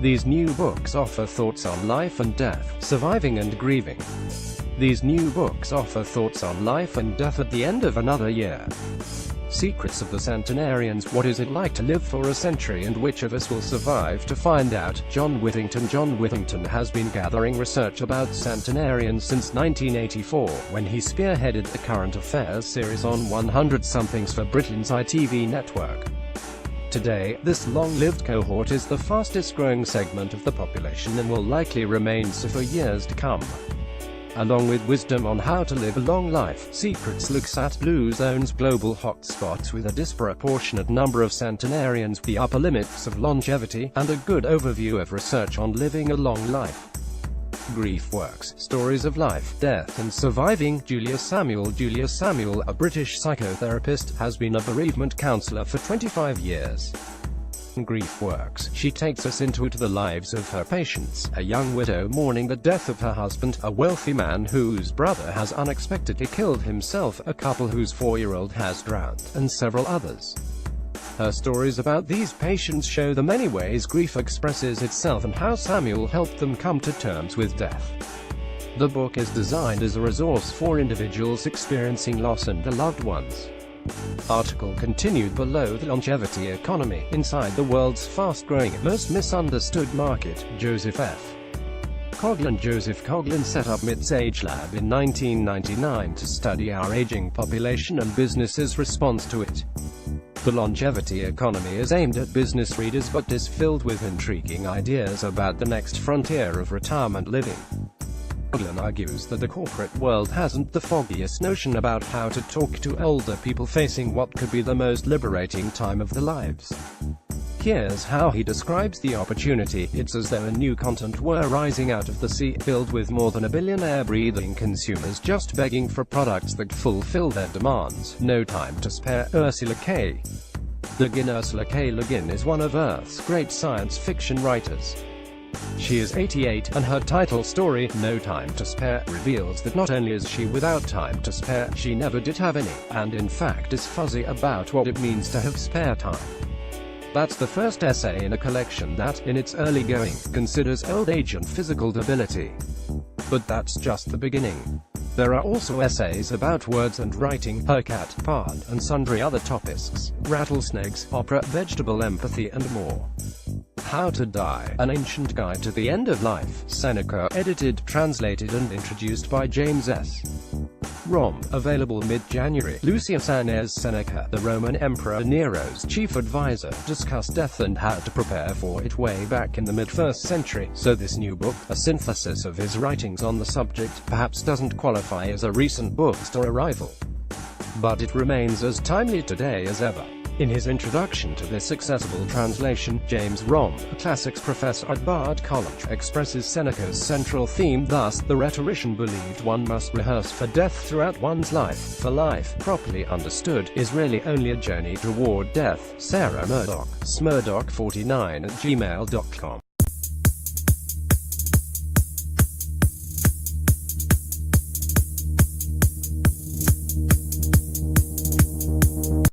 These new books offer thoughts on life and death, surviving and grieving. These new books offer thoughts on life and death at the end of another year. Secrets of the Centenarians. What is it like to live for a century, and which of us will survive to find out? John Whittington has been gathering research about centenarians since 1984, when he spearheaded the Current Affairs series on 100-somethings for Britain's ITV network. Today, this long-lived cohort is the fastest-growing segment of the population and will likely remain so for years to come. Along with wisdom on how to live a long life, Secrets looks at blue zones, global hotspots with a disproportionate number of centenarians, the upper limits of longevity, and a good overview of research on living a long life. Grief Works, Stories of Life, Death and Surviving. Julia Samuel, a British psychotherapist, has been a bereavement counsellor for 25 years. Grief Works, she takes us into the lives of her patients: a young widow mourning the death of her husband, a wealthy man whose brother has unexpectedly killed himself, a couple whose 4-year-old has drowned, and several others. Her stories about these patients show the many ways grief expresses itself and how Samuel helped them come to terms with death. The book is designed as a resource for individuals experiencing loss and their loved ones. Article continued below. The longevity economy inside the world's fast-growing, most misunderstood market. Joseph F. Coughlin. Joseph Coughlin set up MIT's Age Lab in 1999 to study our aging population and businesses' response to it. The longevity economy is aimed at business readers but is filled with intriguing ideas about the next frontier of retirement living. Coughlin argues that the corporate world hasn't the foggiest notion about how to talk to older people facing what could be the most liberating time of their lives. Here's how he describes the opportunity. It's as though a new continent were rising out of the sea, filled with more than a billion air-breathing consumers just begging for products that fulfill their demands. No time to spare. Ursula K. Le Guin. Ursula K. Le Guin is one of Earth's great science fiction writers. She is 88, and her title story, No Time to Spare, reveals that not only is she without time to spare, she never did have any, and in fact is fuzzy about what it means to have spare time. That's the first essay in a collection that, in its early going, considers old age and physical debility. But that's just the beginning. There are also essays about words and writing, her cat, Pard, and sundry other topics: rattlesnakes, opera, vegetable empathy, and more. How to Die, An Ancient Guide to the End of Life, Seneca, edited, translated and introduced by James S. Rom, available mid-January. Lucius Annaeus Seneca, the Roman Emperor Nero's chief advisor, discussed death and how to prepare for it way back in the mid-1st century, so this new book, a synthesis of his writings on the subject, perhaps doesn't qualify as a recent bookstore arrival. But it remains as timely today as ever. In his introduction to this accessible translation, James Rom, a classics professor at Bard College, expresses Seneca's central theme thus: the rhetorician believed one must rehearse for death throughout one's life, for life, properly understood, is really only a journey toward death. Sarah Murdoch, smurdoch49@gmail.com